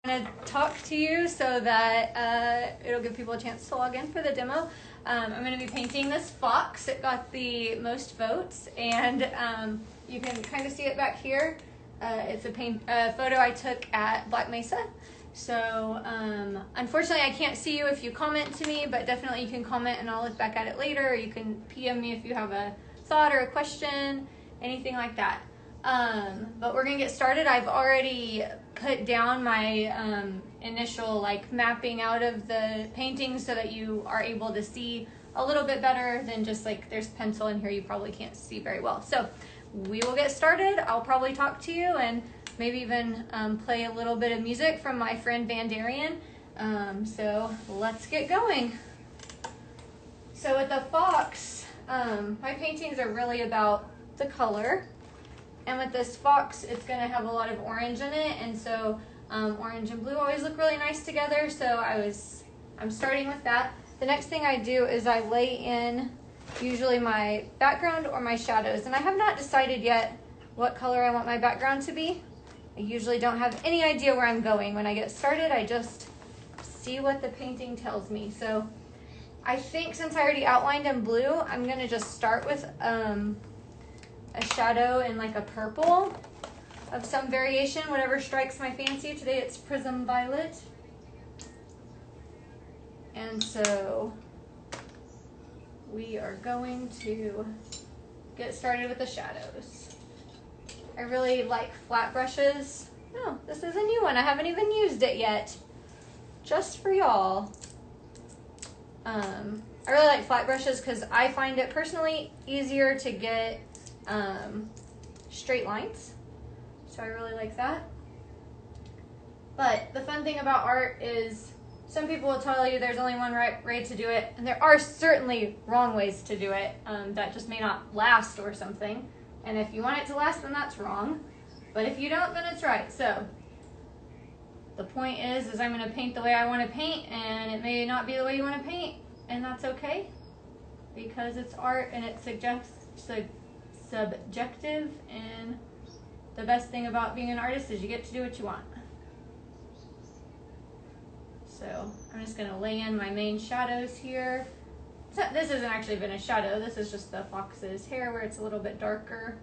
I'm going to talk to you so that it'll give people a chance to log in for the demo. I'm going to be painting this fox. It got the most votes, and you can kind of see it back here. It's a photo I took at Black Mesa. So unfortunately I can't see you if you comment to me, but definitely you can comment and I'll look back at it later. Or you can PM me if you have a thought or a question, anything like that. But we're gonna get started. I've already put down my initial mapping out of the painting so that you are able to see a little bit better than just there's pencil in here you probably can't see very well. So we will get started. I'll probably talk to you and maybe even play a little bit of music from my friend Van Darian. So let's get going. So with the fox, my paintings are really about the color. And with this fox, it's going to have a lot of orange in it, and so orange and blue always look really nice together, so I'm starting with that. The next thing I do is I lay in usually my background or my shadows, and I have not decided yet what color I want my background to be. I usually don't have any idea where I'm going. When I get started, I just see what the painting tells me. So I think since I already outlined in blue, I'm going to just start with a shadow in a purple of some variation, whatever strikes my fancy. Today it's Prism Violet. And so we are going to get started with the shadows. I really like flat brushes. Oh, this is a new one. I haven't even used it yet. Just for y'all. I really like flat brushes because I find it personally easier to get straight lines, so I really like that. But the fun thing about art is some people will tell you there's only one right way to do it, and there are certainly wrong ways to do it that just may not last or something. And if you want it to last, then that's wrong, but if you don't, then it's right. So the point is I'm going to paint the way I want to paint, and it may not be the way you want to paint, and that's okay, because it's art and it's subjective, and the best thing about being an artist is you get to do what you want. So I'm just going to lay in my main shadows here. So this hasn't actually been a shadow, this is just the fox's hair where it's a little bit darker.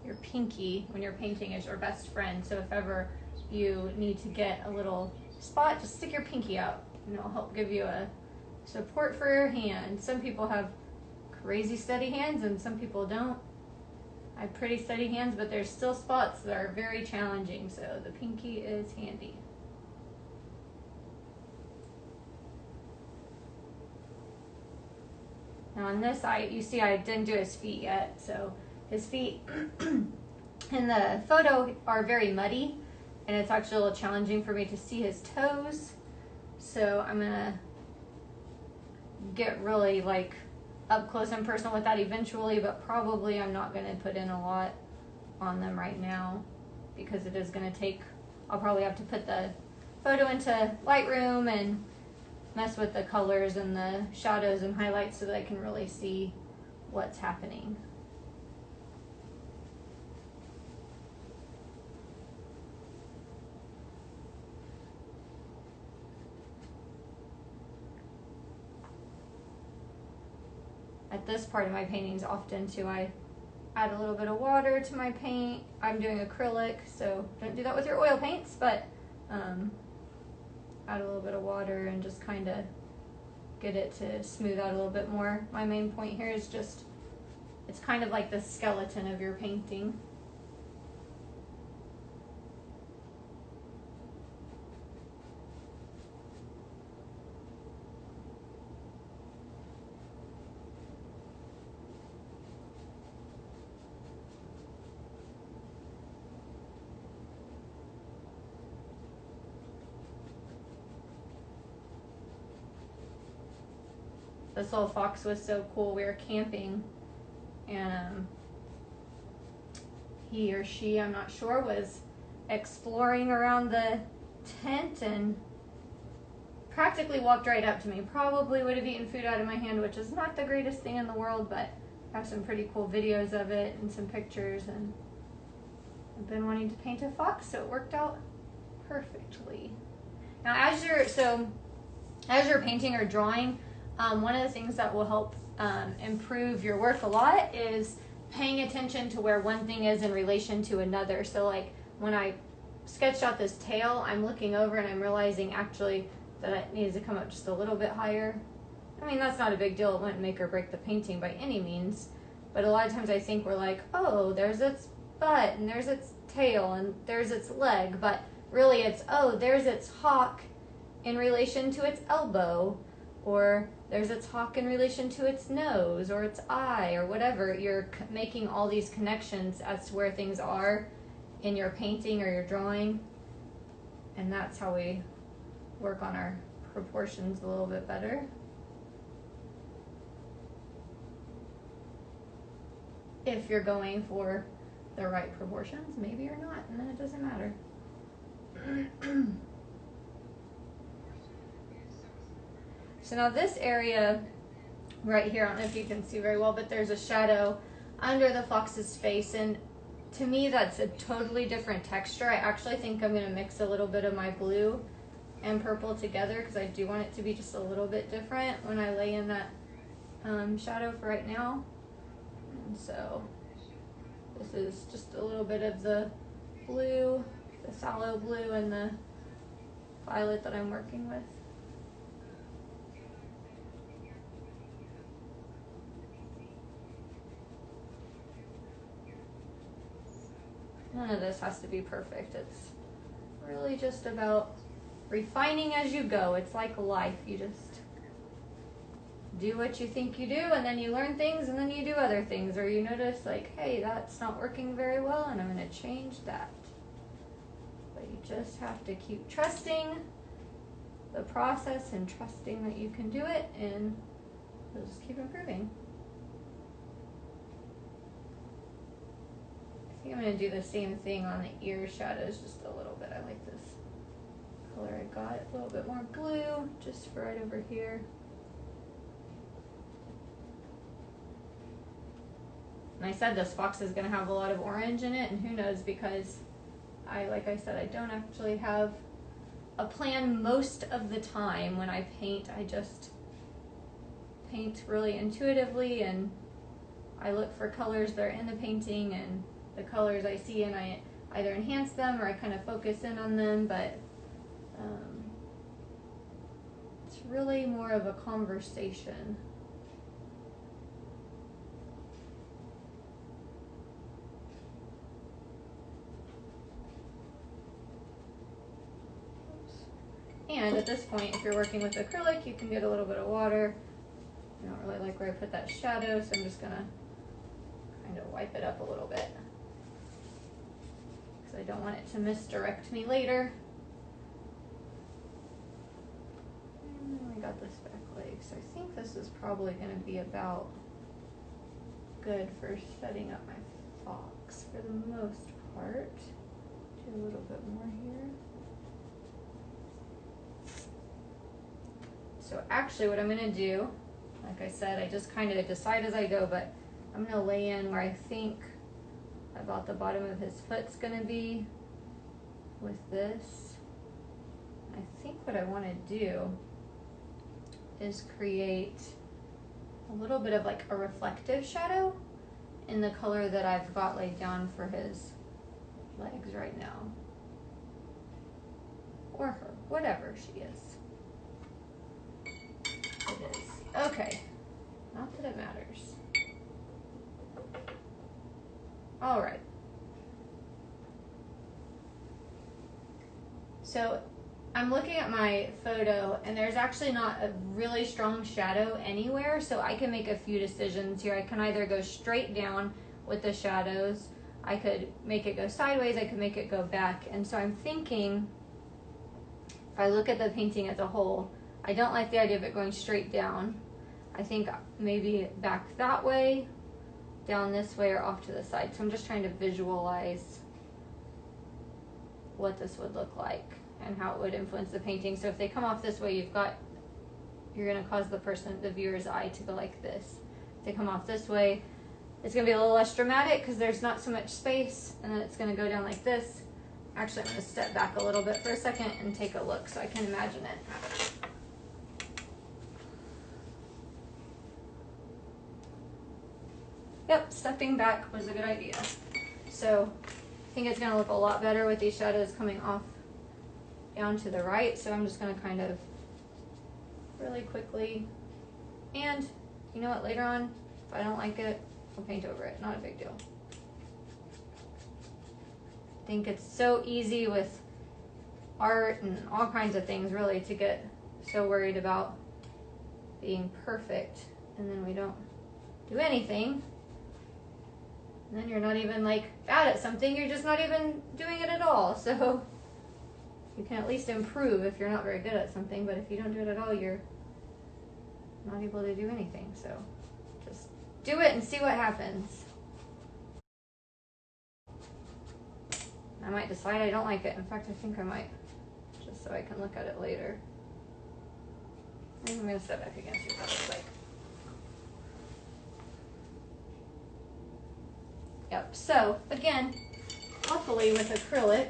Your pinky, when you're painting, is your best friend. So if ever you need to get a little spot, just stick your pinky out and it'll help give you a support for your hand. Some people have crazy steady hands and some people don't. I have pretty steady hands, but there's still spots that are very challenging, so the pinky is handy. Now on this, you see I didn't do his feet yet, so his feet in the photo are very muddy, and it's actually a little challenging for me to see his toes. So I'm gonna get really up close and personal with that eventually, but probably I'm not gonna put in a lot on them right now because it is gonna take, I'll probably have to put the photo into Lightroom and mess with the colors and the shadows and highlights so that I can really see what's happening. At this part of my paintings often too, I add a little bit of water to my paint. I'm doing acrylic, so don't do that with your oil paints, but add a little bit of water and just kind of get it to smooth out a little bit more. My main point here is just, it's kind of like the skeleton of your painting. this little fox was so cool. We were camping, and he or she, I'm not sure, was exploring around the tent and practically walked right up to me. Probably would have eaten food out of my hand, which is not the greatest thing in the world, but I have some pretty cool videos of it and some pictures, and I've been wanting to paint a fox, so it worked out perfectly. Now, as you're painting or drawing, one of the things that will help improve your work a lot is paying attention to where one thing is in relation to another. So like when I sketched out this tail, I'm looking over and I'm realizing actually that it needs to come up just a little bit higher. I mean, that's not a big deal. It wouldn't make or break the painting by any means. But a lot of times I think we're like, oh, there's its butt and there's its tail and there's its leg. But really it's, oh, there's its hock in relation to its elbow, or there's its hock in relation to its nose or its eye or whatever. You're making all these connections as to where things are in your painting or your drawing. And that's how we work on our proportions a little bit better. If you're going for the right proportions, maybe you're not, and then it doesn't matter. So now this area right here, I don't know if you can see very well, but there's a shadow under the fox's face, and to me that's a totally different texture. I actually think I'm going to mix a little bit of my blue and purple together because I do want it to be just a little bit different when I lay in that shadow for right now. And so this is just a little bit of the blue, the sallow blue, and the violet that I'm working with. None of this has to be perfect. It's really just about refining as you go. It's like life. You just do what you think you do, and then you learn things, and then you do other things, or you notice like, hey, that's not working very well, and I'm going to change that. But you just have to keep trusting the process and trusting that you can do it, and you'll just keep improving. I think I'm going to do the same thing on the ear shadows just a little bit. I like this color I got. A little bit more blue just for right over here. And I said this fox is going to have a lot of orange in it, and who knows, because like I said, I don't actually have a plan most of the time when I paint. I just paint really intuitively, and I look for colors that are in the painting, and the colors I see, and I either enhance them or I kind of focus in on them, but it's really more of a conversation. And at this point, if you're working with acrylic, you can get a little bit of water. I don't really like where I put that shadow, so I'm just gonna kind of wipe it up a little bit, because I don't want it to misdirect me later. And then I got this back leg, so I think this is probably gonna be about good for setting up my fox for the most part. Do a little bit more here. So actually what I'm going to do, like I said, I just kind of decide as I go, but I'm going to lay in where I think about the bottom of his foot's going to be with this. I think what I want to do is create a little bit of like a reflective shadow in the color that I've got laid down for his legs right now. Or her, whatever she is. It is. Okay. Not that it matters. All right. So I'm looking at my photo, and there's actually not a really strong shadow anywhere, so I can make a few decisions here. I can either go straight down with the shadows, I could make it go sideways, I could make it go back. And so I'm thinking, if I look at the painting as a whole, I don't like the idea of it going straight down. I think maybe back that way, down this way, or off to the side. So I'm just trying to visualize what this would look like and how it would influence the painting. So if they come off this way, you're going to cause the viewer's eye to go like this. If they come off this way, it's going to be a little less dramatic because there's not so much space, and then it's going to go down like this. Actually, I'm going to step back a little bit for a second and take a look so I can imagine it. Yep, stepping back was a good idea. So I think it's going to look a lot better with these shadows coming off down to the right. So I'm just going to kind of really quickly, and you know what, later on, if I don't like it, I'll paint over it. Not a big deal. I think it's so easy with art and all kinds of things really to get so worried about being perfect, and then we don't do anything. And then you're not even like bad at something, you're just not even doing it at all. So you can at least improve if you're not very good at something, but if you don't do it at all, you're not able to do anything. So just do it and see what happens. I might decide I don't like it. In fact, I think I might, just so I can look at it later. I'm going to step back again, see what that looks like. Yep, so again, luckily with acrylic,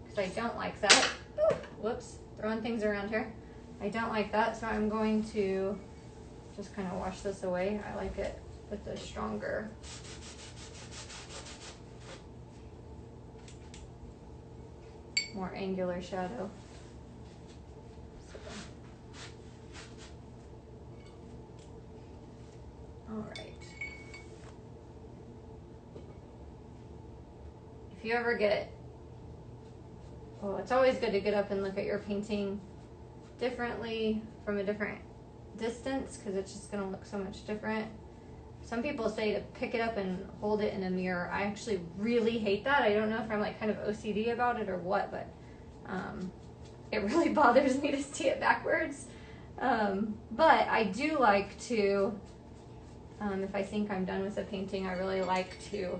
because I don't like that. Ooh, whoops, throwing things around here. I don't like that, so I'm going to just kind of wash this away. I like it with the stronger more angular shadow. So. All right. If you ever it's always good to get up and look at your painting differently from a different distance, because it's just going to look so much different. Some people say to pick it up and hold it in a mirror. I actually really hate that. I don't know if I'm like kind of OCD about it or what, but it really bothers me to see it backwards. But I do like to, if I think I'm done with a painting, I really like to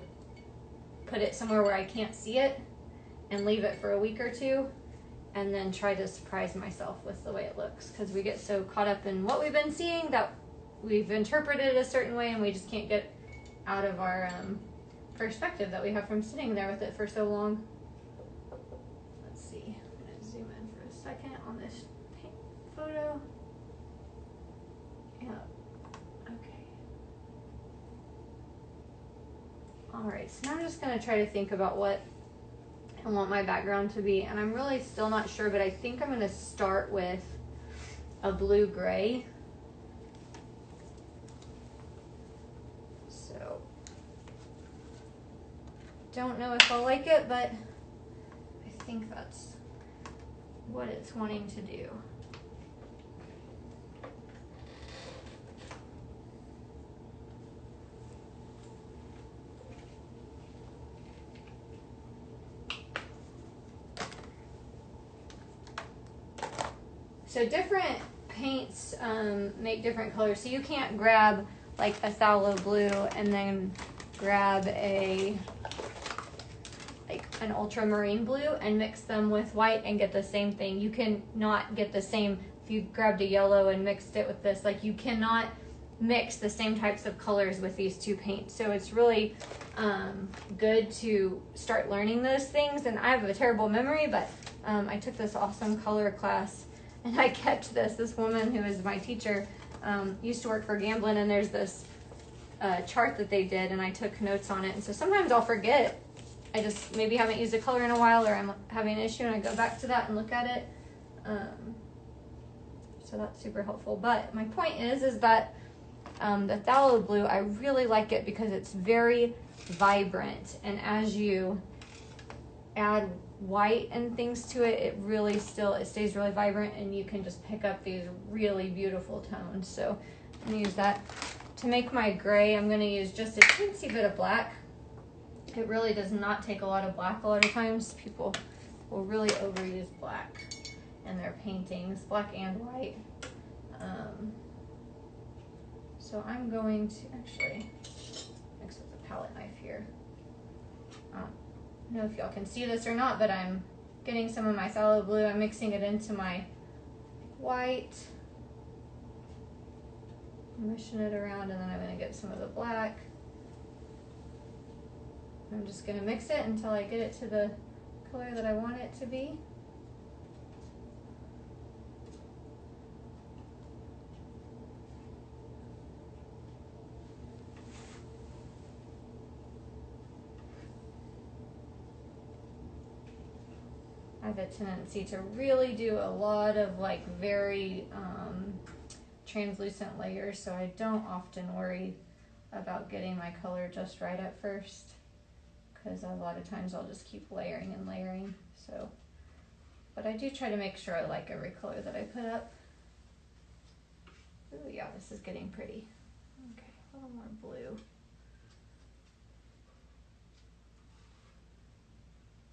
put it somewhere where I can't see it and leave it for a week or two, and then try to surprise myself with the way it looks, because we get so caught up in what we've been seeing that we've interpreted it a certain way, and we just can't get out of our perspective that we have from sitting there with it for so long. Let's see, I'm going to zoom in for a second on this paint photo. Yeah, okay. All right, so now I'm just going to try to think about what I want my background to be, and I'm really still not sure, but I think I'm going to start with a blue-gray. So, don't know if I'll like it, but I think that's what it's wanting to do. So different paints make different colors. So you can't grab like a phthalo blue and then grab an ultramarine blue and mix them with white and get the same thing. You can not get the same if you grabbed a yellow and mixed it with this. Like, you cannot mix the same types of colors with these two paints. So it's really good to start learning those things. And I have a terrible memory, but I took this awesome color class. And I kept this. This woman who is my teacher used to work for Gamblin, and there's this chart that they did, and I took notes on it. And so sometimes I'll forget. I just maybe haven't used a color in a while, or I'm having an issue, and I go back to that and look at it. So that's super helpful. But my point is that the phthalo blue, I really like it because it's very vibrant, and as you add white and things to it, it stays really vibrant, and you can just pick up these really beautiful tones. So I'm going to use that. To make my gray, I'm going to use just a teensy bit of black. It really does not take a lot of black. A lot of times people will really overuse black in their paintings, black and white. So I'm going to actually mix with a palette knife here. I don't know if y'all can see this or not, but I'm getting some of my phthalo blue. I'm mixing it into my white. Mushing it around, and then I'm going to get some of the black. I'm just going to mix it until I get it to the color that I want it to be. I have a tendency to really do a lot of like very translucent layers, so I don't often worry about getting my color just right at first, because a lot of times I'll just keep layering and layering. So, but I do try to make sure I like every color that I put up. Oh yeah, this is getting pretty. Okay, a little more blue.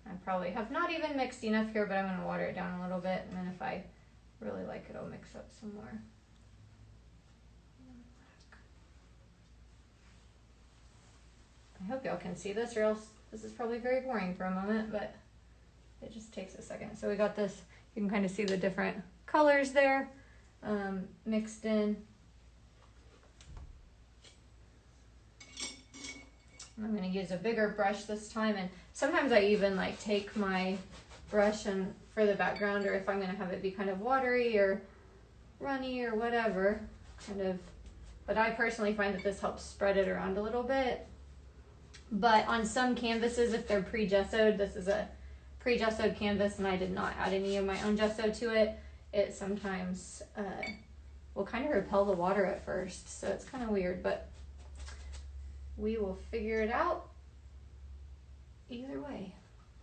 I probably have not even mixed enough here, but I'm going to water it down a little bit, and then if I really like it, I'll mix up some more. I hope y'all can see this, or else this is probably very boring for a moment, but it just takes a second. So we got this, you can kind of see the different colors there mixed in. I'm going to use a bigger brush this time, and sometimes I even like take my brush and for the background, or if I'm going to have it be kind of watery or runny or whatever, kind of, but I personally find that this helps spread it around a little bit. But on some canvases, if they're pre-gessoed, this is a pre-gessoed canvas and I did not add any of my own gesso to it, it sometimes will kind of repel the water at first, so it's kind of weird, but we will figure it out either way.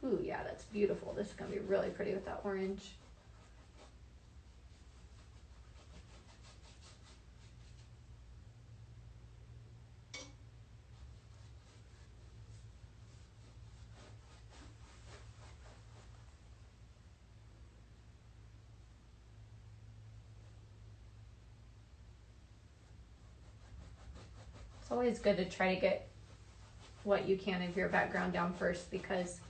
Ooh, yeah, that's beautiful. This is going to be really pretty with that orange. It's always good to try to get what you can of your background down first, because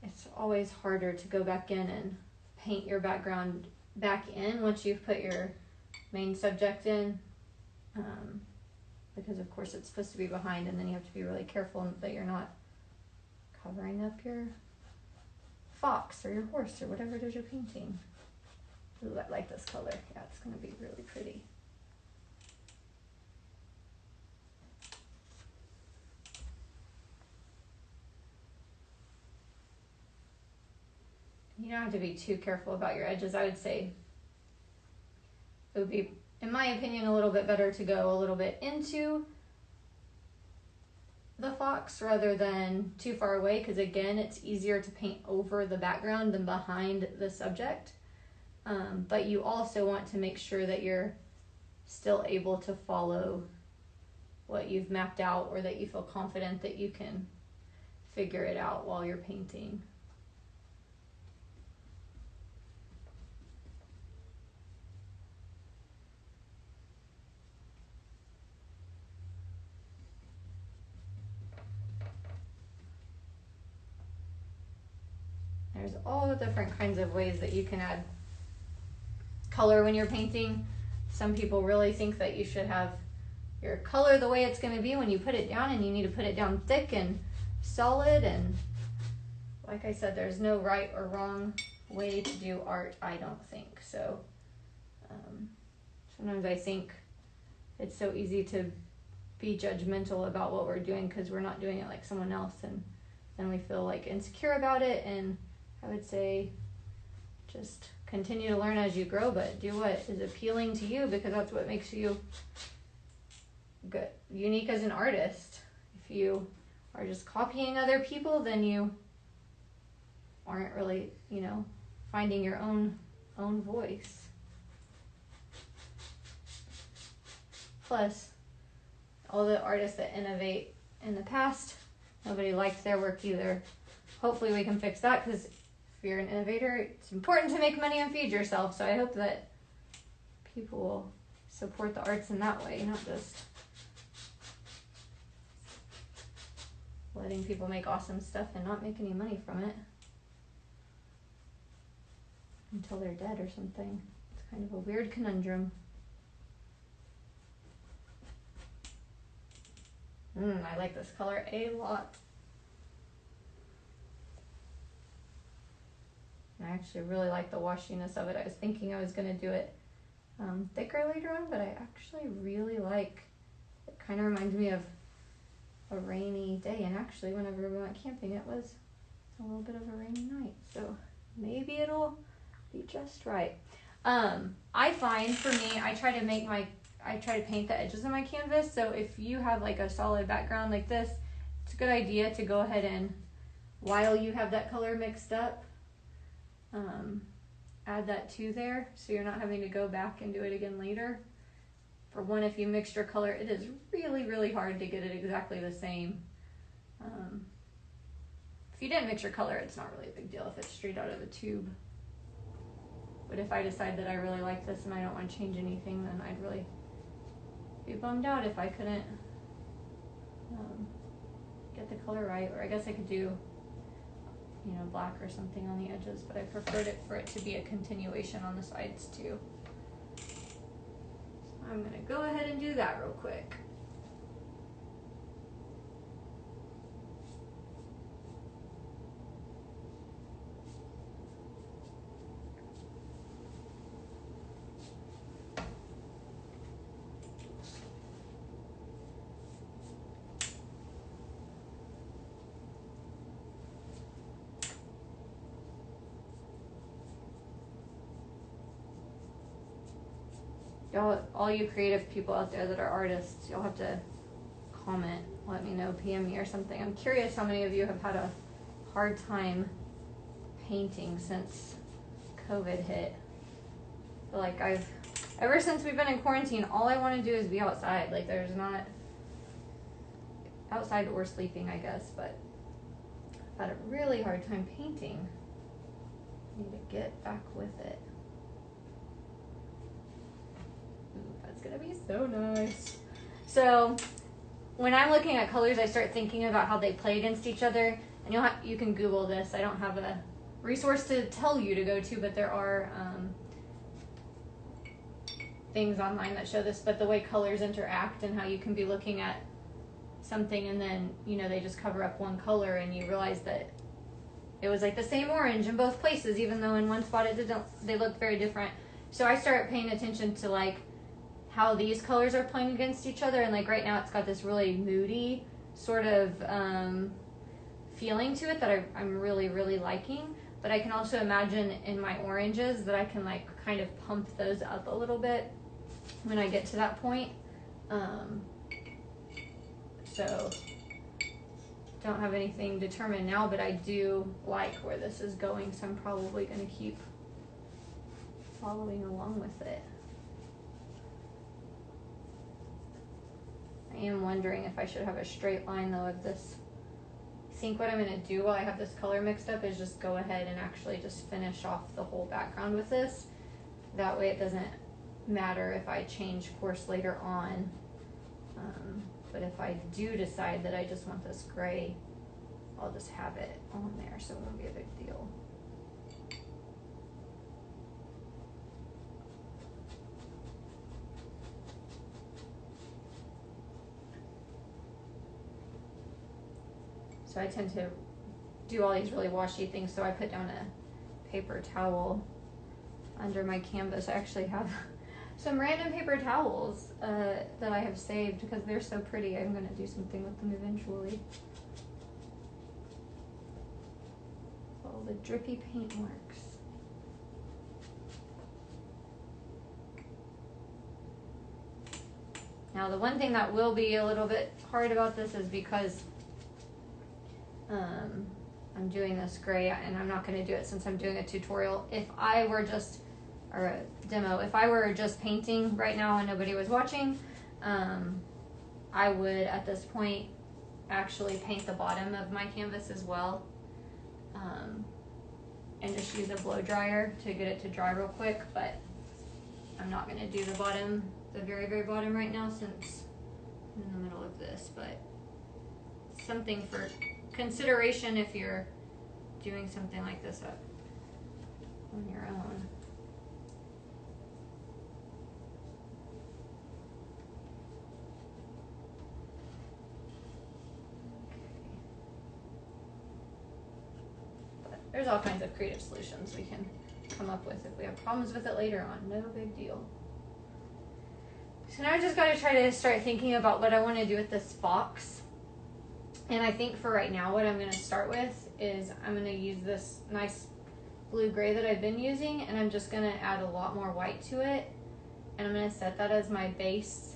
it's always harder to go back in and paint your background back in once you've put your main subject in, because of course it's supposed to be behind, and then you have to be really careful that you're not covering up your fox or your horse or whatever it is you're painting. Ooh, I like this color. Yeah, it's going to be really pretty. You don't have to be too careful about your edges. I would say it would be, in my opinion, a little bit better to go a little bit into the fox rather than too far away, because again, it's easier to paint over the background than behind the subject. But you also want to make sure that you're still able to follow what you've mapped out, or that you feel confident that you can figure it out while you're painting. There's all different kinds of ways that you can add color when you're painting. Some people really think that you should have your color the way it's going to be when you put it down, and you need to put it down thick and solid, and like I said, there's no right or wrong way to do art, I don't think. So sometimes I think it's so easy to be judgmental about what we're doing because we're not doing it like someone else, and then we feel like insecure about it. And I would say just continue to learn as you grow, but do what is appealing to you, because that's what makes you good, unique as an artist. If you are just copying other people, then you aren't really, you know, finding your own voice. Plus, all the artists that innovate in the past, nobody liked their work either. Hopefully we can fix that, because if you're an innovator, it's important to make money and feed yourself. So I hope that people will support the arts in that way, not just letting people make awesome stuff and not make any money from it until they're dead or something. It's kind of a weird conundrum. I like this color a lot. I actually really like the washiness of it. I was thinking I was going to do it thicker later on, but I actually really like, it kind of reminds me of a rainy day, and actually whenever we went camping it was a little bit of a rainy night, so maybe it'll be just right. I find for me, I try to paint the edges of my canvas, so if you have like a solid background like this, it's a good idea to go ahead and, while you have that color mixed up, add that to there, so you're not having to go back and do it again later. For one, if you mix your color, it is really, really hard to get it exactly the same. If you didn't mix your color, it's not really a big deal if it's straight out of the tube. But if I decide that I really like this and I don't want to change anything, then I'd really be bummed out if I couldn't get the color right. Or I guess I could do, you know, black or something on the edges, but I preferred it for it to be a continuation on the sides too. So I'm gonna go ahead and do that real quick. Y'all, all you creative people out there that are artists, you'll have to comment, let me know, PM me or something. I'm curious how many of you have had a hard time painting since COVID hit. I feel like ever since we've been in quarantine, all I want to do is be outside. Like, there's not, outside or sleeping, I guess, but I've had a really hard time painting. I need to get back with it. That's gonna be so nice. So when I'm looking at colors, I start thinking about how they play against each other. And you can Google this. I don't have a resource to tell you to go to, but there are things online that show this. But the way colors interact and how you can be looking at something and then, you know, they just cover up one color and you realize that it was like the same orange in both places, even though in one spot they looked very different. So I start paying attention to like how these colors are playing against each other, and like right now it's got this really moody sort of feeling to it that I'm really, really liking. But I can also imagine in my oranges that I can like kind of pump those up a little bit when I get to that point. So don't have anything determined now, but I do like where this is going, so I'm probably going to keep following along with it. I am wondering if I should have a straight line though of this. I think what I'm going to do while I have this color mixed up is just go ahead and actually just finish off the whole background with this. That way it doesn't matter if I change course later on. But if I do decide that I just want this gray, I'll just have it on there, so it won't be a big deal. So I tend to do all these really washy things, so I put down a paper towel under my canvas. I actually have some random paper towels that I have saved because they're so pretty. I'm going to do something with them eventually. All the drippy paint marks. Now the one thing that will be a little bit hard about this is because I'm doing this gray, and I'm not going to do it since I'm doing a tutorial. If I were just, or a demo, if I were just painting right now and nobody was watching, I would at this point actually paint the bottom of my canvas as well, and just use a blow dryer to get it to dry real quick. But I'm not gonna do the bottom, the very, very bottom right now since I'm in the middle of this, but something for consideration if you're doing something like this up on your own. But there's all kinds of creative solutions we can come up with if we have problems with it later on. No big deal. So now I just got to try to start thinking about what I want to do with this fox. And I think for right now, what I'm going to start with is I'm going to use this nice blue gray that I've been using, and I'm just going to add a lot more white to it. And I'm going to set that as my base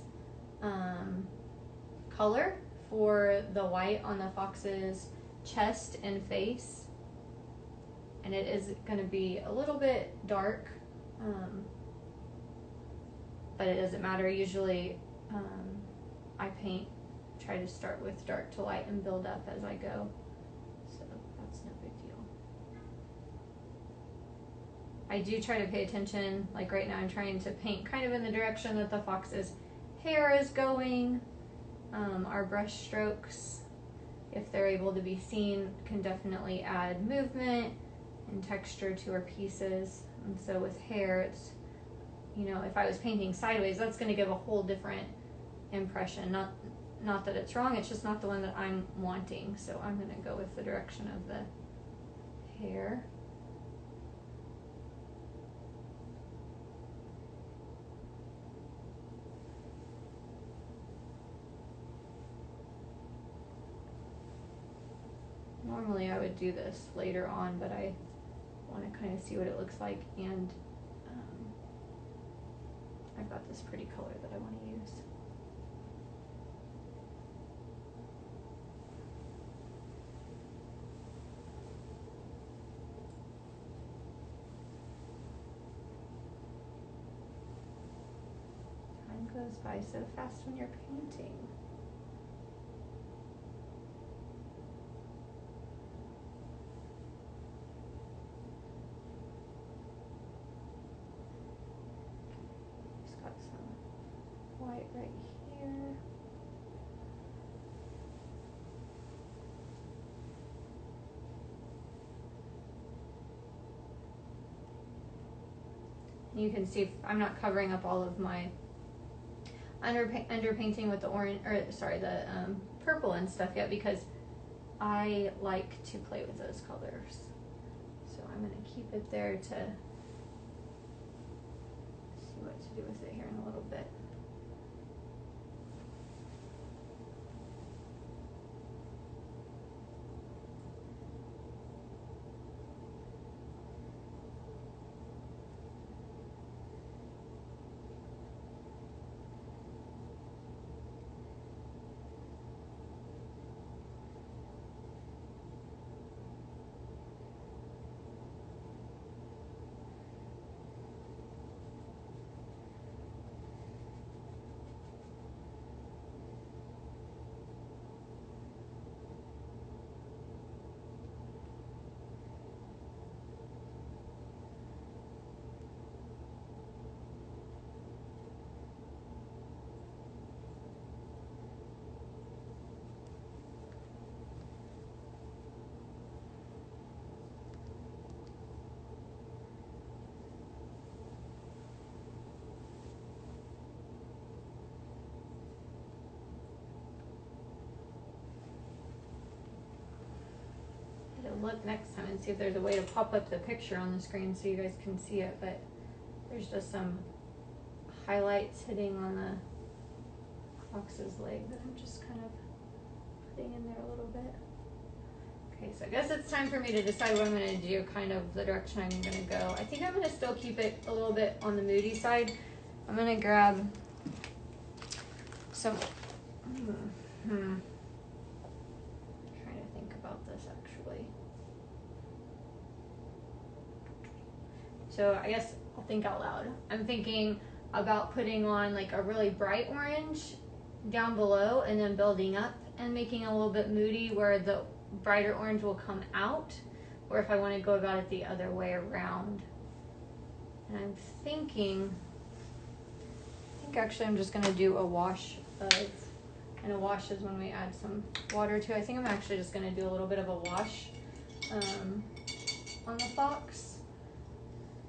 color for the white on the fox's chest and face. And it is going to be a little bit dark, but it doesn't matter. Usually I try to start with dark to light and build up as I go, so that's no big deal. I do try to pay attention, like right now I'm trying to paint kind of in the direction that the fox's hair is going. Our brush strokes, if they're able to be seen, can definitely add movement and texture to our pieces. And so with hair, it's, you know, if I was painting sideways, that's going to give a whole different impression. Not that it's wrong, it's just not the one that I'm wanting. So I'm going to go with the direction of the hair. Normally I would do this later on, but I want to kind of see what it looks like, and I've got this pretty color that I want to use. Time goes by so fast when you're painting. White right here. You can see I'm not covering up all of my underpainting with the orange, or sorry, the purple and stuff yet, because I like to play with those colors. So I'm going to keep it there to see what to do with it here in a little bit. Look next time and see if there's a way to pop up the picture on the screen so you guys can see it, but there's just some highlights hitting on the fox's leg that I'm just kind of putting in there a little bit. Okay, so I guess it's time for me to decide what I'm going to do, kind of the direction I'm going to go. I think I'm going to still keep it a little bit on the moody side. I'm going to grab some trying to think about this actually. So I guess I'll think out loud. I'm thinking about putting on like a really bright orange down below and then building up and making a little bit moody where the brighter orange will come out, or if I want to go about it the other way around. And I'm thinking think actually I'm just gonna do a wash of, and a wash is when we add some water to. I think I'm actually just gonna do a little bit of a wash on the fox,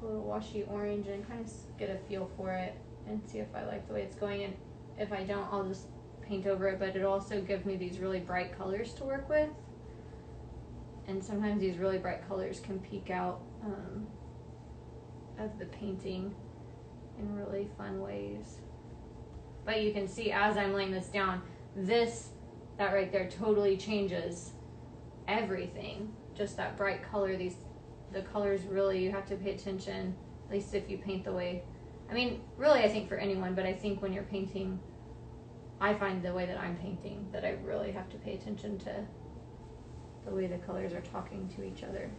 a little washy orange, and kind of get a feel for it and see if I like the way it's going. And if I don't, I'll just paint over it, but it'll also give me these really bright colors to work with. And sometimes these really bright colors can peek out of the painting in really fun ways. But you can see as I'm laying this down, that right there totally changes everything. Just that bright color, the colors really, you have to pay attention, at least if you paint the way, I mean, really I think for anyone, but I think when you're painting, I find the way that I'm painting that I really have to pay attention to the way the colors are talking to each other.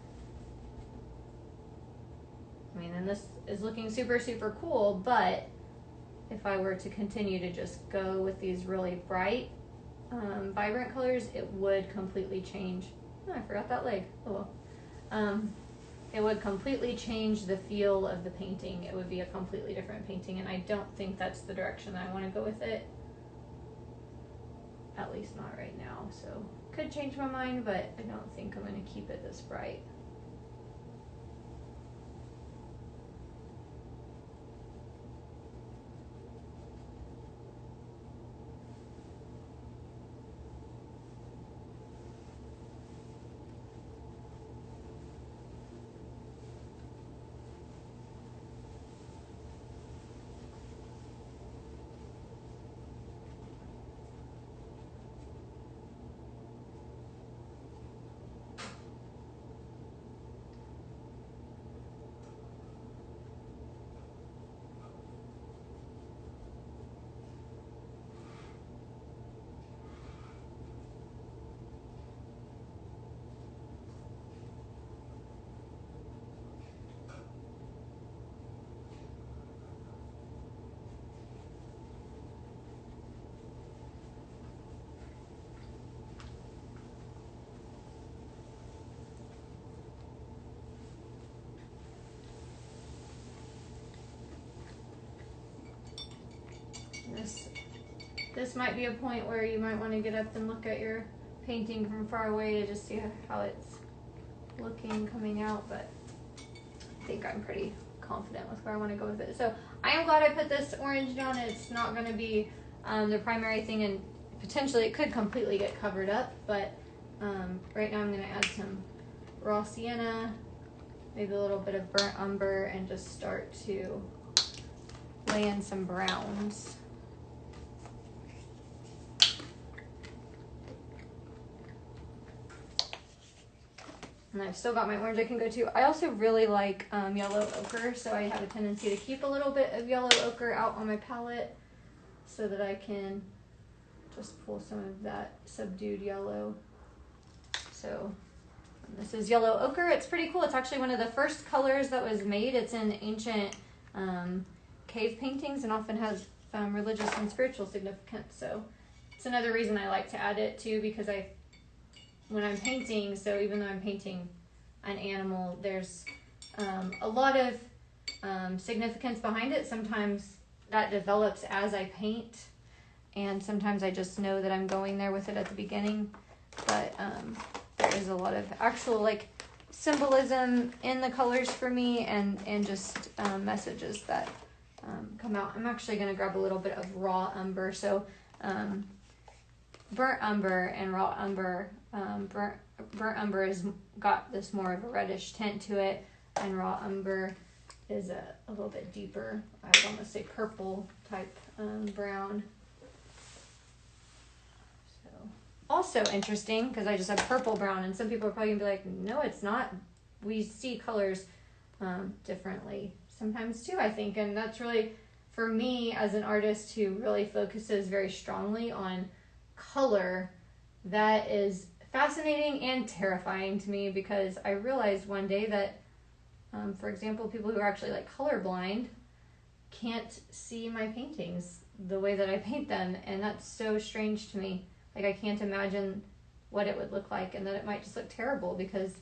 I mean, and this is looking super, super cool, but if I were to continue to just go with these really bright, vibrant colors, it would completely change. Oh, I forgot that leg. Oh well. It would completely change the feel of the painting. It would be a completely different painting, and I don't think that's the direction that I want to go with it. At least not right now, so could change my mind, but I don't think I'm going to keep it this bright. This might be a point where you might want to get up and look at your painting from far away to just see how it's looking coming out, but I think I'm pretty confident with where I want to go with it. So I am glad I put this orange down. It's not going to be the primary thing, and potentially it could completely get covered up, but right now I'm going to add some raw sienna, maybe a little bit of burnt umber, and just start to lay in some browns. And I've still got my orange I can go to. I also really like yellow ochre, so I have a tendency to keep a little bit of yellow ochre out on my palette so that I can just pull some of that subdued yellow. So this is yellow ochre. It's pretty cool. It's actually one of the first colors that was made. It's in ancient cave paintings and often has religious and spiritual significance. So it's another reason I like to add it too, because when I'm painting, so even though I'm painting an animal, there's a lot of significance behind it. Sometimes that develops as I paint, and sometimes I just know that I'm going there with it at the beginning. But there is a lot of actual like symbolism in the colors for me, and just messages that come out. I'm actually going to grab a little bit of raw umber. So burnt umber and raw umber. Burnt umber has got this more of a reddish tint to it, and raw umber is a little bit deeper, I would almost say purple type brown. So also interesting, because I just have purple brown, and some people are probably gonna be like, no it's not. We see colors differently sometimes too, I think, and that's really, for me as an artist who really focuses very strongly on color, that is fascinating and terrifying to me, because I realized one day that, for example, people who are actually like colorblind can't see my paintings the way that I paint them, and that's so strange to me. Like, I can't imagine what it would look like, and that it might just look terrible because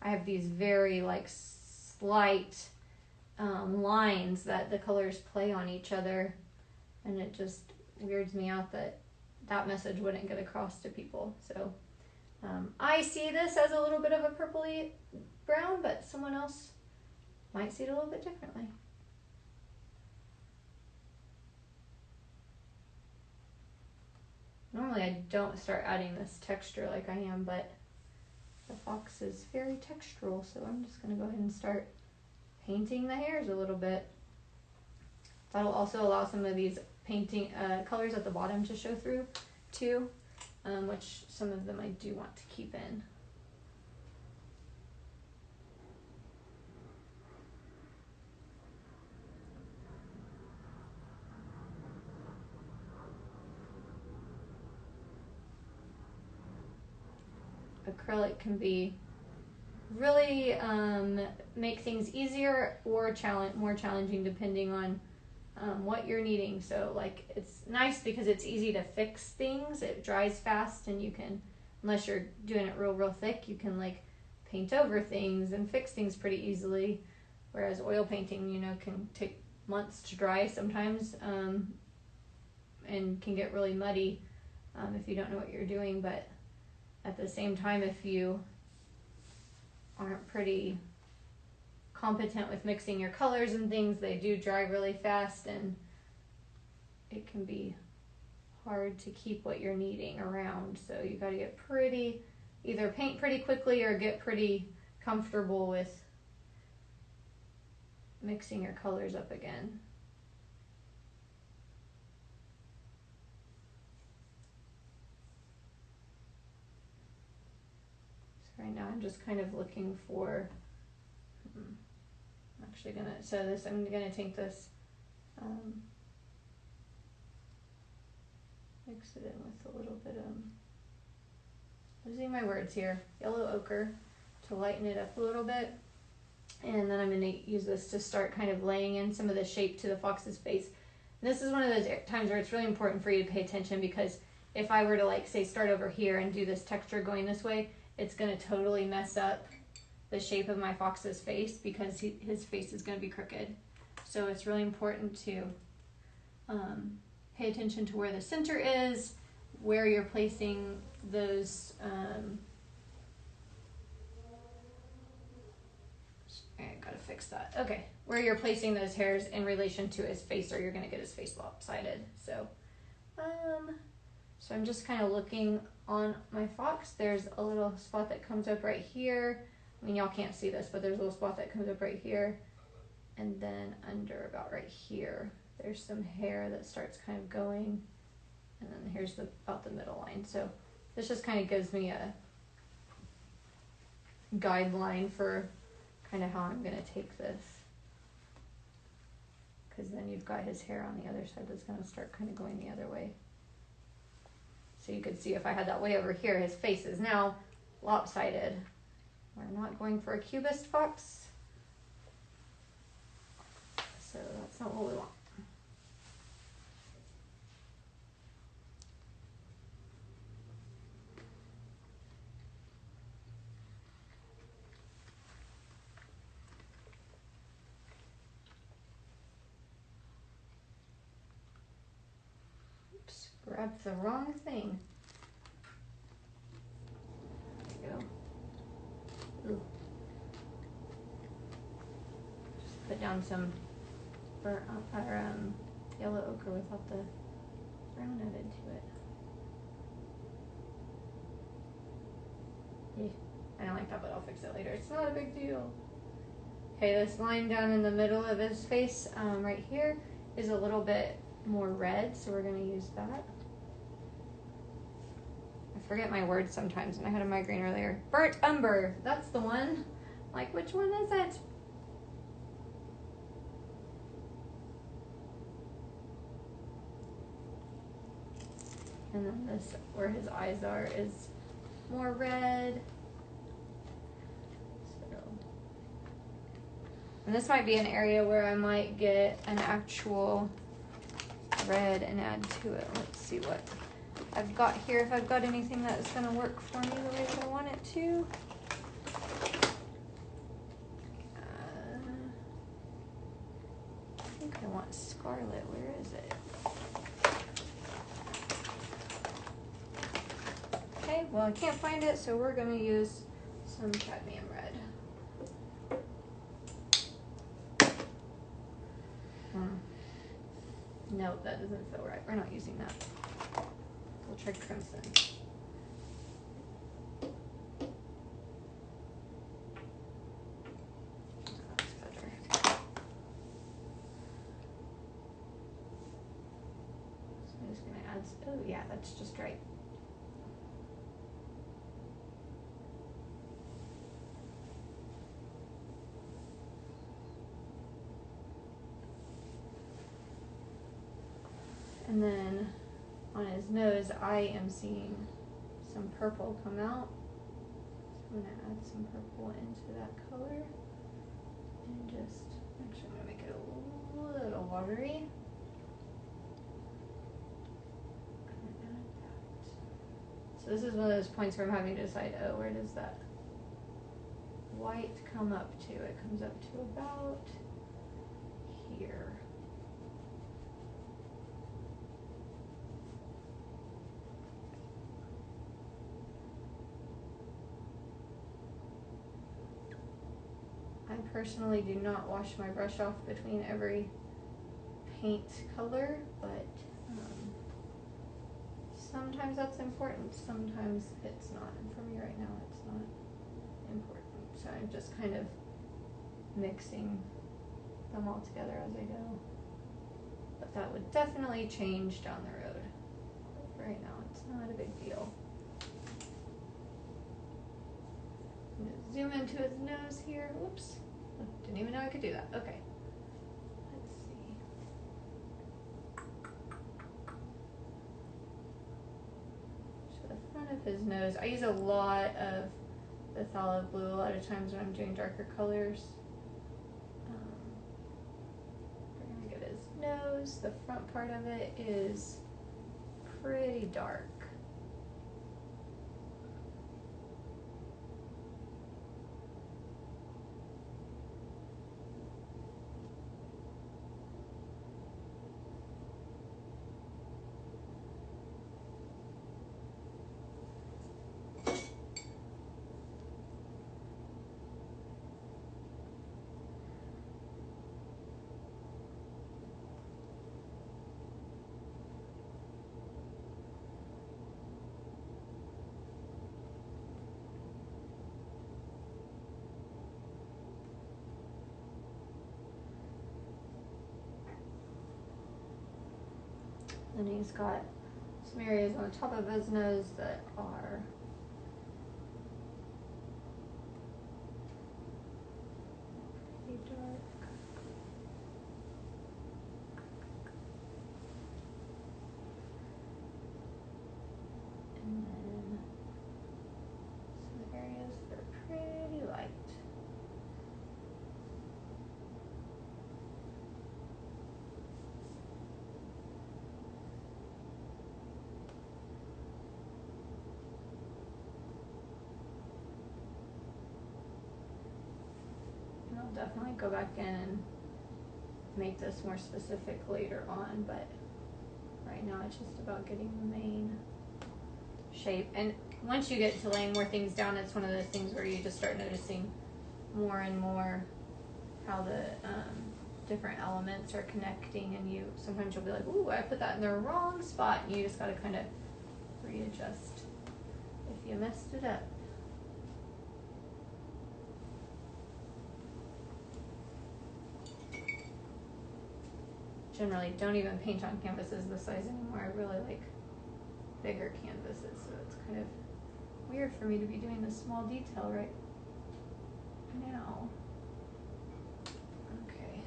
I have these very like slight lines that the colors play on each other. and it just weirds me out that that message wouldn't get across to people. So I see this as a little bit of a purpley brown, but someone else might see it a little bit differently. Normally I don't start adding this texture like I am, but the fox is very textural, so I'm just going to go ahead and start painting the hairs a little bit. That'll also allow some of these painting colors at the bottom to show through too, which some of them I do want to keep in. Acrylic can be really make things easier or more challenging depending on what you're needing. So like it's nice because it's easy to fix things. It dries fast, and you can, unless you're doing it real thick, you can like paint over things and fix things pretty easily. Whereas oil painting, you know, can take months to dry sometimes, and can get really muddy if you don't know what you're doing. But at the same time, if you aren't pretty competent with mixing your colors and things, they do dry really fast, and it can be hard to keep what you're needing around. So you got to get either paint pretty quickly or get pretty comfortable with mixing your colors up again. Right now I'm just kind of looking for, I'm gonna take this, mix it in with a little bit of, losing my words here, yellow ochre to lighten it up a little bit. And then I'm gonna use this to start kind of laying in some of the shape to the fox's face. And this is one of those times where it's really important for you to pay attention, because if I were to like say start over here and do this texture going this way, it's going to totally mess up the shape of my fox's face, because his face is going to be crooked. So it's really important to pay attention to where the center is, where you're placing those, I gotta fix that. Okay, where you're placing those hairs in relation to his face, or you're going to get his face lopsided. So, so I'm just kind of looking on my fox. There's a little spot that comes up right here. I mean, y'all can't see this, but there's a little spot that comes up right here. And then under about right here, there's some hair that starts kind of going. And then here's about the middle line. So this just kind of gives me a guideline for kind of how I'm going to take this. Because then you've got his hair on the other side that's going to start kind of going the other way. So you could see if I had that way over here, his face is now lopsided. We're not going for a cubist fox, so that's not what we want. Oops, grabbed the wrong thing. There we go. Ooh. Just put down some yellow ochre without the brown added to it. Yeah, I don't like that, but I'll fix it later. It's not a big deal. Okay, this line down in the middle of his face, right here, is a little bit more red, so we're going to use that. I forget my words sometimes, and I had a migraine earlier. Burnt umber, that's the one. Like, which one is it? And then this, where his eyes are, is more red. So, and this might be an area where I might get an actual red and add to it. Let's see what I've got here, if I've got anything that is going to work for me the way that I want it to. I think I want scarlet. Where is it? well, I can't find it, so we're gonna use some cadmium red. No, that doesn't feel right. We're not using that. We'll try crimson. That's better. So I'm just gonna add, oh yeah, that's just right. And then on his nose, I am seeing some purple come out. So I'm gonna add some purple into that color and just, actually I'm gonna make it a little watery. So this is one of those points where I'm having to decide, oh, where does that white come up to? It comes up to about here. I personally do not wash my brush off between every paint color, but sometimes that's important, sometimes it's not. And for me right now, it's not important. So I'm just kind of mixing them all together as I go. But that would definitely change down the road. But for right now, it's not a big deal. I'm gonna zoom into his nose here. Whoops. Didn't even know I could do that. Okay. Let's see. So the front of his nose, I use a lot of the phthalo blue a lot of times when I'm doing darker colors. We're gonna get his nose. The front part of it is pretty dark. And he's got some areas on the top of his nose that are pretty dark. And then some areas that are pretty light. I'll definitely go back in and make this more specific later on, but right now it's just about getting the main shape. And once you get to laying more things down, it's one of those things where you just start noticing more and more how the different elements are connecting, and you sometimes you'll be like, ooh, I put that in the wrong spot, and you just got to kind of readjust if you messed it up. Generally don't even paint on canvases this size anymore. I really like bigger canvases, so it's kind of weird for me to be doing this small detail right now. Okay.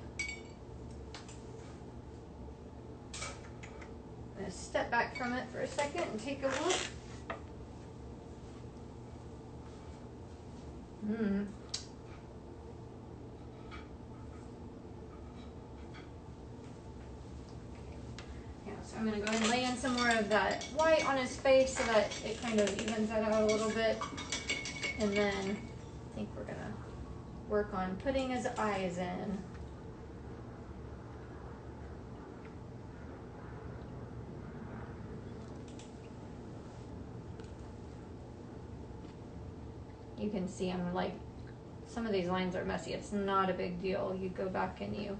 I'm going to step back from it for a second and take a look. So I'm going to go ahead and lay in some more of that white on his face so that it kind of evens that out a little bit. And then I think we're going to work on putting his eyes in. you can see I'm like, some of these lines are messy. It's not a big deal. You go back and you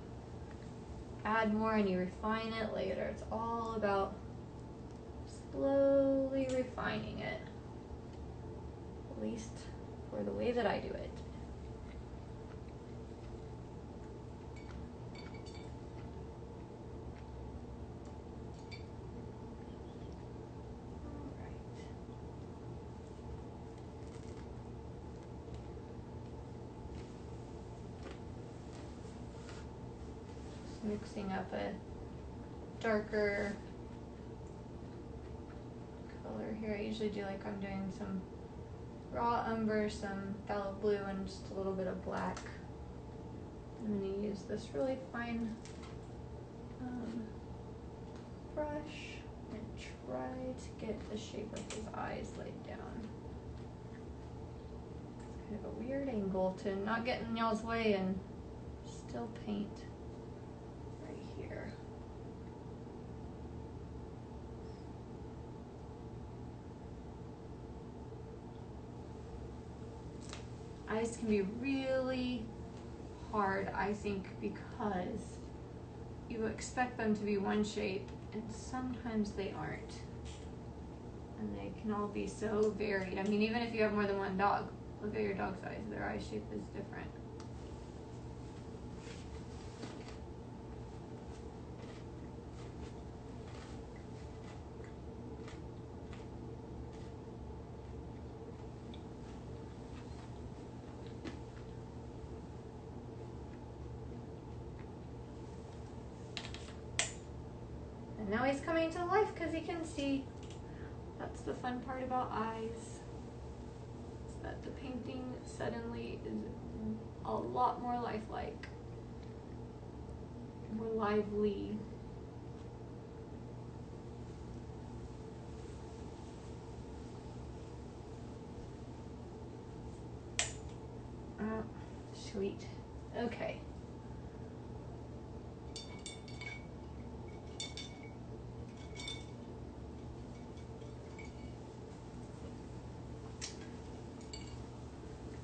add more and you refine it later. It's all about slowly refining it, at least for the way that I do it. Mixing up a darker color here. I usually do like I'm doing some raw umber, some phthalo blue, and just a little bit of black. I'm going to use this really fine brush and try to get the shape of his eyes laid down. It's kind of a weird angle to not get in y'all's way and still paint. Eyes can be really hard, I think, because you expect them to be one shape and sometimes they aren't. And they can all be so varied. I mean, even if you have more than one dog, look at your dog's eyes, their eye shape is different. And now he's coming to life because he can see. That's the fun part about eyes. Is that the painting suddenly is a lot more lifelike, more lively. Oh, sweet. Okay.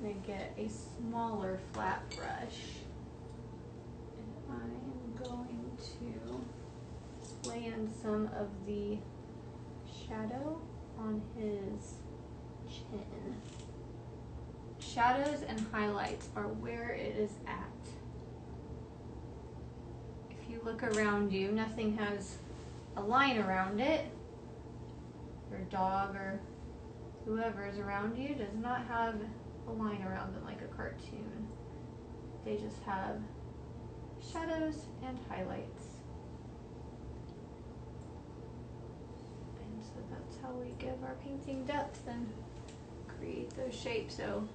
I'm going to get a smaller flat brush and I'm going to lay in some of the shadow on his chin. Shadows and highlights are where it is at. If you look around you, nothing has a line around it. Your dog or whoever is around you does not have a line around them like a cartoon. They just have shadows and highlights. And so that's how we give our painting depth and create those shapes. So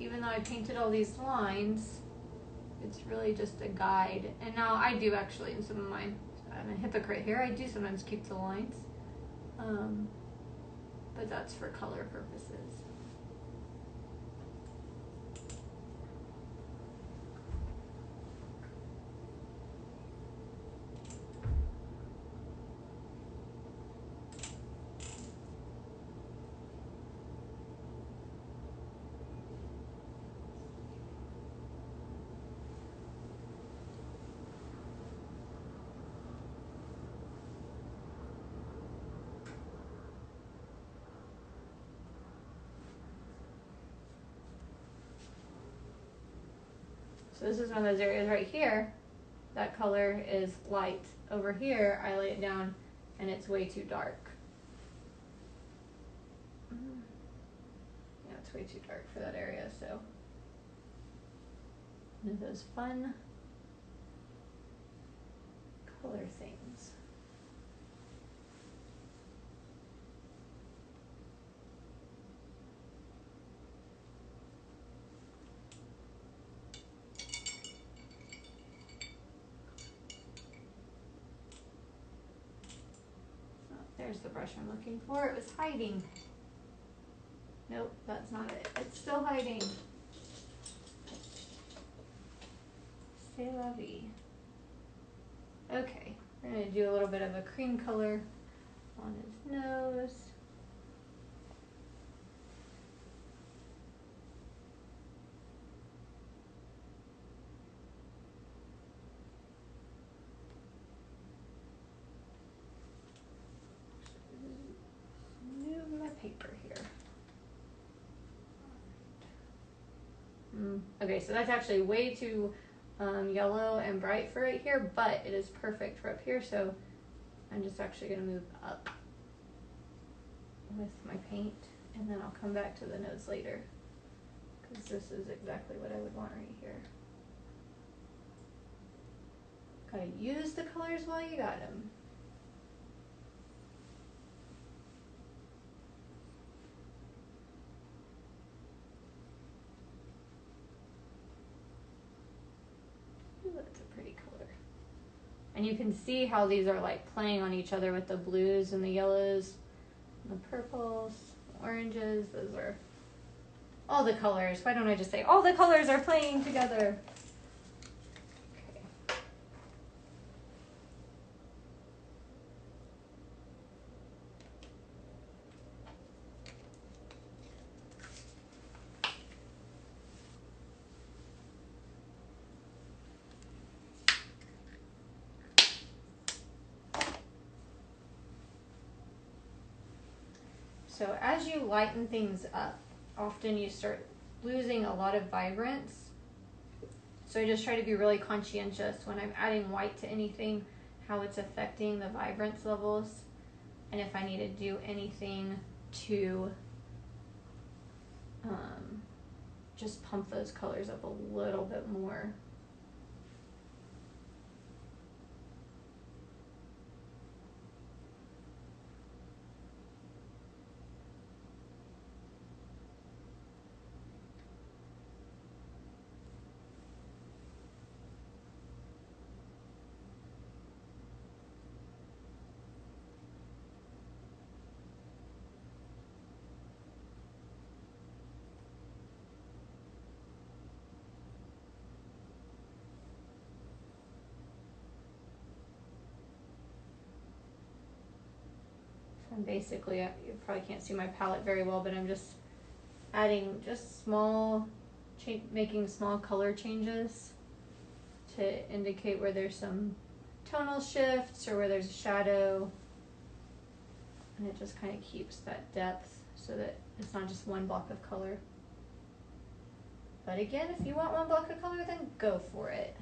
even though I painted all these lines, it's really just a guide. And now I do actually in some of mine, I'm a hypocrite here, I do sometimes keep the lines. But that's for color purposes. So this is one of those areas right here, that color is light. Over here, I lay it down and it's way too dark. Yeah, it's way too dark for that area, so one of those fun color things. There's the brush I'm looking for. It was hiding. Nope, that's not it. It's still hiding. C'est la vie. Okay, we're going to do a little bit of a cream color on his nose. Okay, so that's actually way too yellow and bright for right here, but it is perfect for up here, so I'm just actually going to move up with my paint, and then I'll come back to the nose later, because this is exactly what I would want right here. Gotta use the colors while you got them. Ooh, that's a pretty color. And you can see how these are like playing on each other with the blues and the yellows, and the purples, oranges. Those are all the colors. Why don't I just say all the colors are playing together? Okay. So as you lighten things up, often you start losing a lot of vibrance. So I just try to be really conscientious when I'm adding white to anything, how it's affecting the vibrance levels, and if I need to do anything to just pump those colors up a little bit more. And basically, you probably can't see my palette very well, but I'm just adding just small, making small color changes to indicate where there's some tonal shifts or where there's a shadow. And it just kind of keeps that depth so that it's not just one block of color. But again, if you want one block of color, then go for it.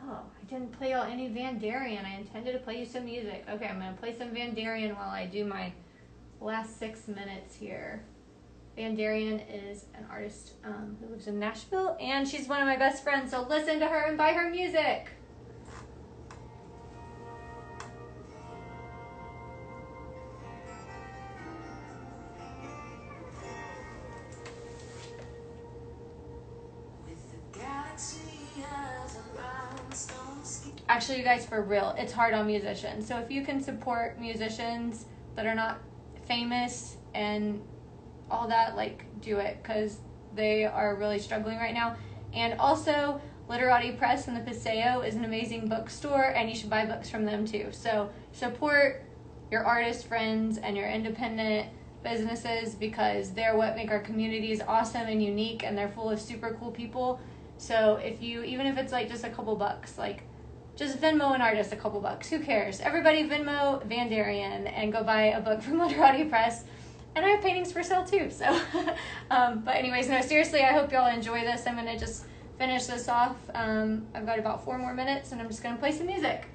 I didn't play y'all any Van Darien. I intended to play you some music. Okay, I'm going to play some Van Darien while I do my last 6 minutes here. Van Darien is an artist who lives in Nashville, and she's one of my best friends, so listen to her and buy her music. Actually, you guys, for real, it's hard on musicians. So if you can support musicians that are not famous and all that, like, do it, because they are really struggling right now. And also, Literati Press in the Paseo is an amazing bookstore, and you should buy books from them too. So support your artist friends and your independent businesses because they're what make our communities awesome and unique, and they're full of super cool people. So if you, even if it's like just a couple bucks, like just Venmo an artist a couple bucks, who cares? Everybody Venmo Van Darien and go buy a book from Literati Press. And I have paintings for sale too, so. But anyways, no, seriously, I hope y'all enjoy this. I'm gonna just finish this off. I've got about 4 more minutes, and I'm just gonna play some music.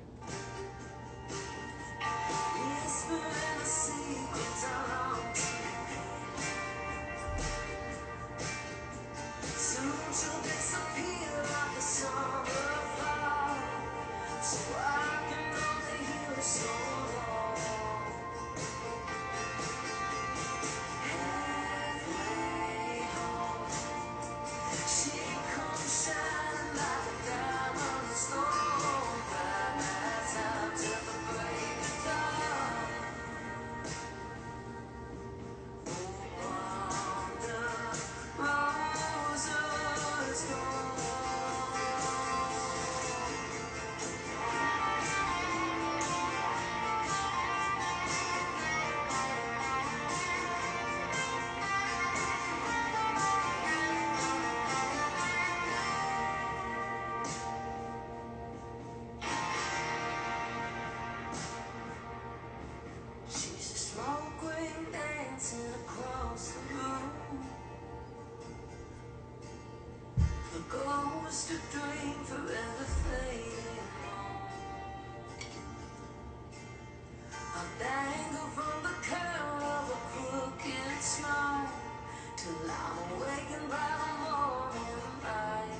Ghost of dream forever fading on. I dangle from the curve of a crooked smile till I'm awakened by the morning light.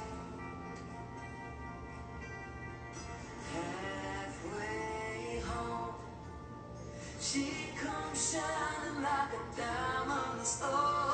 Halfway home, she comes shining like a diamond star.